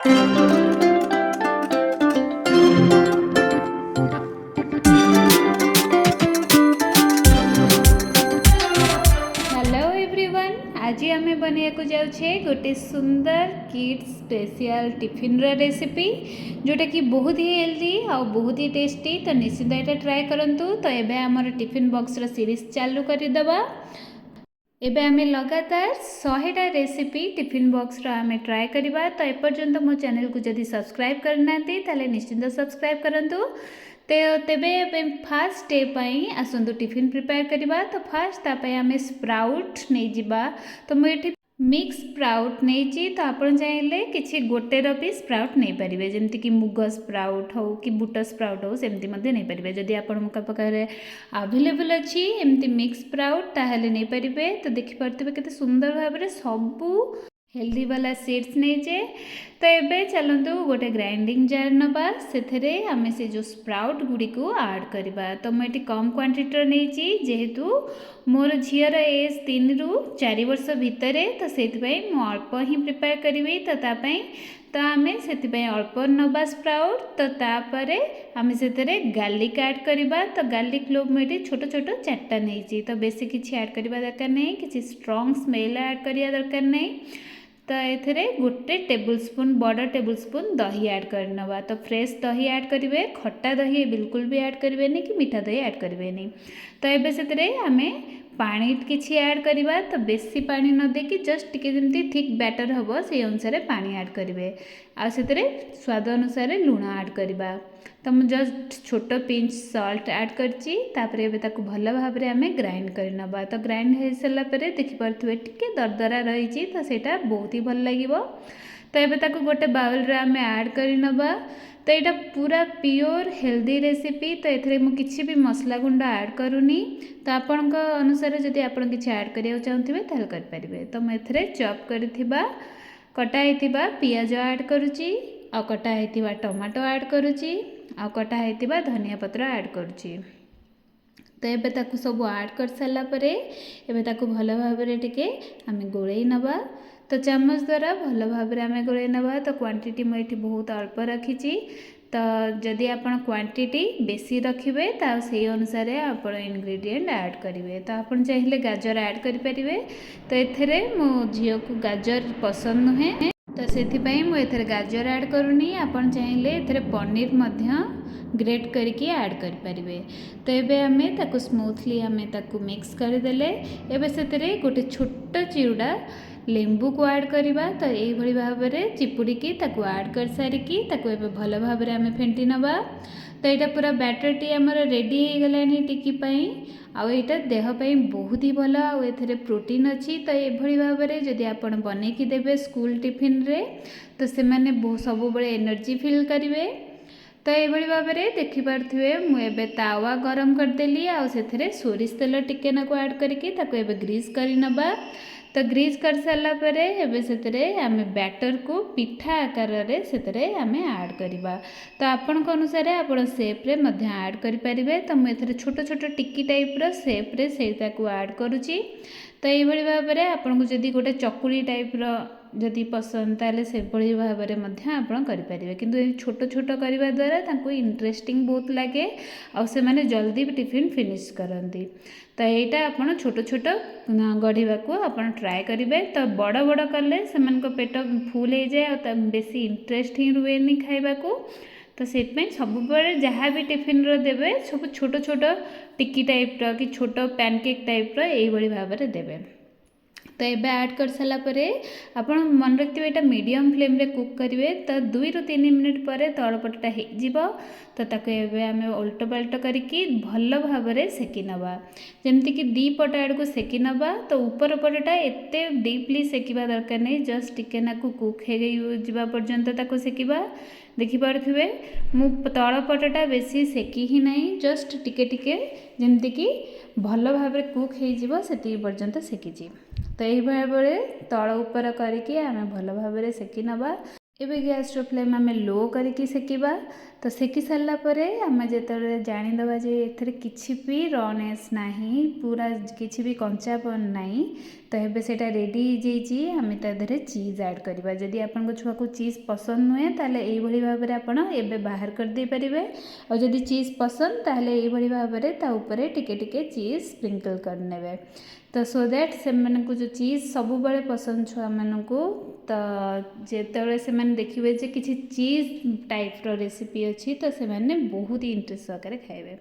Hello everyone, आज आम बनवाक जाऊे गोटे सुंदर किड्स स्पेशल टिफिन रेसिपी जोटा कि बहुत ही हेल्दी और बहुत ही टेस्टी। तो निश्चित यहाँ ट्राए करूँ। तो ये आमर टिफिन बॉक्स सीरीज चालू करदे। एबे आमे लगातार 100टा रेसिपी टिफिन बॉक्स आमे ट्राए करवा। तो एपर्यंत मो चैनल को जदि सब्सक्राइब करना ताले निश्चिंत सब्सक्राइब करंतु। तेबे फास्ट डे पाई आसंतु टिफिन प्रिपेयर करवा। तो फास्ट तापाई आमे स्प्राउट नहीं जिबा। तो मुझे मिक्स स्प्राउट नहीं, तो आपन चाहिए किसी गोटेर भी स्प्राउट नहीं पारे, जमती कि मुग स्प्राउट हो कि बुट स्प्राउट हो सेमती नहीं पारे। जदि आपण पाखे अवेलेबल अच्छी एमती मिक्स स्प्राउट ताहले नहीं पारे। तो देखिपे केते सुंदर भाव में सबू हेल्दी वाला सीड्स नहीं। तो ये चलतु गोटे ग्राइंडिंग जार नवा, से आम से जो स्प्राउट गुड़ी को ऐड करवा। तो मुझे कम क्वांटिटर नहीं, जेहेतु मोर झीर एज 3 ରୁ 4 वर्ष भितर, तो से अल्प ही प्रिपेयर करी। तो तापाई तो आम से अल्प नवा स्प्राउट। तो तापर आम से गार्लिक ऐड करवा। तो गार्लिक लोग मुझे छोट छोट 4टा नहीं, तो बेसी किसी ऐड करवा दरकार नहीं, किसी स्ट्रॉन्ग स्मेल ऐड करवा दरकार नहीं। तो ये गोटे टेबल स्पून बड़ टेबल स्पून दही ऐड करनवा। तो फ्रेश दही ऐड करेंगे, खट्टा दही बिल्कुल भी ऐड करेंगे कि मीठा दही ऐड करेंगे। तो ये से आम पानी किसी ऐड करवा। तो बेसी पानी न देकी जस्ट टिके जमती थिक बैटर हम से अनुसार पानी ऐड करेंगे। आसे स्वाद अनुसार लुण ऐड करवा। तो मुझे जस्ट छोट पिंच सॉल्ट ऐड करची। तापरे एबे ताकू भल भाव में आम ग्राइंड करनवा। तो ग्राइंड हो सारा देखिपे टिके दरदरा रही, तो सेटा बहुत ही भल लगे। तो ये ताकू गोटे बाउल रे आम ऐड करनवा। तो यहाँ पूरा प्योर हेल्दी रेसिपी। तो ये मुझे भी मसला गुंड ऐड करूनी। तो आपण अनुसार जदि आप किसी ऐड करा चाहूँगे ताल करें। तो मुझे चॉप करा कटा होता पियाज ऐड करुच्ची, आ कटा होता टमाटो ऐड करुच्ची, आ कटा होता धनिया पत्र ऐड करुच्ची। तो ये ताकू सब ऐड कर सारापर एबे ताकू भल भाव में टिके आम गोलई नवा। तो चामच द्वारा भल भाव में आम गोलई नवा। तो क्वांटिटी मुझे बहुत अल्प रखी। तो जदि आप क्वांटिटी बेसी रखिए तो से अनुसार आप इंग्रेडिएंट ऐड करेंगे। तो आप चाहिए गाजर ऐड करें। तो ये मो झील को गाजर पसंद नुहे, तो से मुझे गाजर ऐड करूनी। आपन चाहिए ये पनीर ग्रेट करके ऐड करें। तो ये आम ताकू स्मूथली आम ताकू मिक्स करदेले। एबे से गोटे छोट चिरुड़ा लेंबू को ऐड करवा। तो ये भाव में चिपुड़ी ताकू ऐड कर सारिकी ताकू भल भाव में आम फेंटी नवा। तो यहाँ पूरा बैटर टी आमर रेडी हो गलानी टिकी पाई। आईटा देहपाई बहुत ही भल, आए प्रोटीन अच्छी। तो ये भाव में जदि आप बनईकी देवे स्कूल टिफिन रे, तो से मैंने सब एनर्जी फील करेंगे। तो ये भाव में देखिपे मुझे तावा गरम करदेली, आसे सोरिष तेल टिके नाकू ऐड करके ग्रीस करनवा। तो ग्रीस कर सारापर एबे से आम बैटर को पिठा आकार से आम ऐड करवा। तो आपण अनुसार आप सेप्रे ऐड करें। तो मुझे छोट छोट टिकी टाइप्र सेप्रे से ऐड करुच्ची। तो ये भाव में आपको जदि गोटे चकुली टाइप्र जदि पसंद ताले से भाव में आप करें। किंतु छोट छोट करने द्वारा इंटरेस्टिंग बहुत लगे, और से माने जल्दी टिफिन फिनिश करती। तो यहाँ आप छोट छोट गढ़ा को आप ट्राए करेंगे। तो बड़ बड़ कले से पेट फुल हो जाए, बेसी इंटरेस्ट ही रुएनी खाइबा को। तो से सब जहाँ भी टिफिन देवे सब छोट छोट टिकी टाइप्र कि छोट पैनकेक टाइप्र यही भाव में देवे। तो ये ऐड कर सारापर आप मन रखिए यहाँ मीडियम फ्लेम रे कुक करेंगे। तो 2 ରୁ 3 मिनिट पर तलपटा हो। तो आम उल्ट पल्ट करके भल भाव में सेकी नवा, जमती कि 2 पट आड़ को सेकी नवा। तो ऊपर पटटा एत डीपली सेकिबा दरकार नहीं, जस्ट टिके नाकू कुक हो पर्यंत ताको सेकिबा। देखिपे मु तल पटटा बेसी सेकी ही नहीं, जस्ट टिके टिके जमती कि भल भाव में कुक हो से पर्यंत सेकी। तो यही भाव में तल उपर करके आम भल भाव में सेकी नवा। एबे गैस फ्लेम आम लो करके सेकिबा। तो सेकी सारापर आम जो जानीदे जे एथरे किसी भी रनेस नहीं, पूरा किसी भी कंचापन नहीं। तो ये सेटा रेडी हो जाइए आम तादेह चीज ऐड करवा जदि आपण छुआ को चीज पसंद नुहे ताले यही भाव में आपण एबे बाहर कर दे पारिबे और जदि चीज पसंद ताले यही भाव में ता ऊपर टिके टिके चीज स्प्रिंकल करने तो सो दैट से को जो चीज सब बड़े पसंद छुआ मानू तो जिते से देखिए जे किसी चीज टाइप रो रेसिपी अच्छी तो से मैंने बहुत ही इंटरेस्ट सहकार खाइबे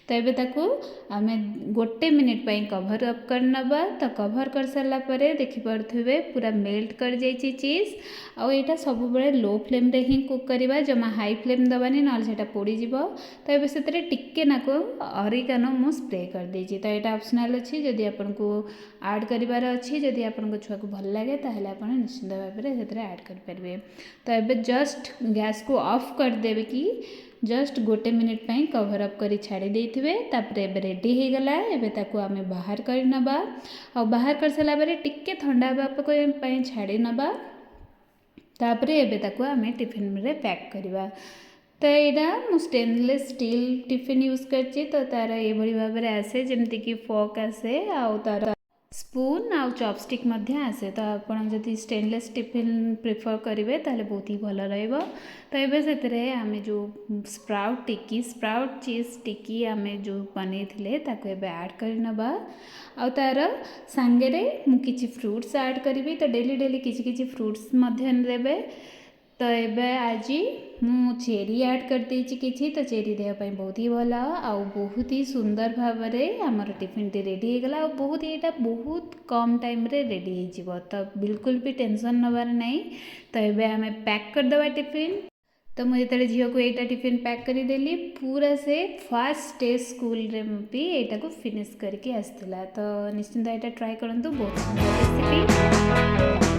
तो ये ताकू आम 1 मिनिट कभर अप कर नबा तो कभर कर सारा देखिपे पूरा मेल्ट कर जाइए चीज आउ यहाँ सब बड़े लो फ्लेम रे ही कुक करवा जमा हाई फ्लेम दबानी ना से पोड़ीज तो ये से टिके नाको अरिगानो मु स्प्रे कर देछि तो यहाँ ऑप्शनल अच्छी जदि आपन को ऐड करिवार अच्छी जदि आपन छुआ को भल लगे ताहले आपन निश्चिंत भाव में से ऐड करें तो ये जस्ट गैस को ऑफ कर देवे कि जस्ट 1 मिनिट कभर अप कर छाड़ी देथिबे तापरे एबे रेडी हो गला एबे ताको आमे बाहर कर नबा और बाहर कर साला बारे टिके ठंडा बापा छाड़ी नबा तापरे एबे ताको आमे टिफिन रे पैक करवा तो यहाँ मु स्टेनलेस स्टील टिफिन यूज करछि तो तार ये भाव में आसे जमती कि फोक आसे आउ तार स्पून आउ चॉपस्टिक मध्य आसे तो आपन जदि स्टेनलेस टिफिन प्रिफर करेंगे ताले बहुत ही भल रहिबो तो ये से आमे जो स्प्राउट चीज टिक्की आमे जो बनैथिले ताको एबे ऐड कर नबा आउ तार सांगेरे मु किछि फ्रूट्स ऐड करी तो डेली डेली किछि फ्रूट्स मध्य देबे तो ये आज मु चेरी ऐड कर देछि किछि तो चेरी देहपाई बहुत ही भल आउ बहुत ही सुंदर भाव में आमर टिफिन टी रेडी हो गला बहुत ही यहाँ बहुत कम टाइम रे रेडी हो तो बिल्कुल भी टेंशन नबार नहीं तो ये आम पैक करदे टिफिन तो मुझे जो झील को यहाँ टिफिन पैक करदेली पूरा से फर्स्ट डे स्कूल रे भी यहाँ को फिनिश करके आसला तो निश्चिंत यहाँ ट्राए करूँ बहुत सुंदर रेसिपी।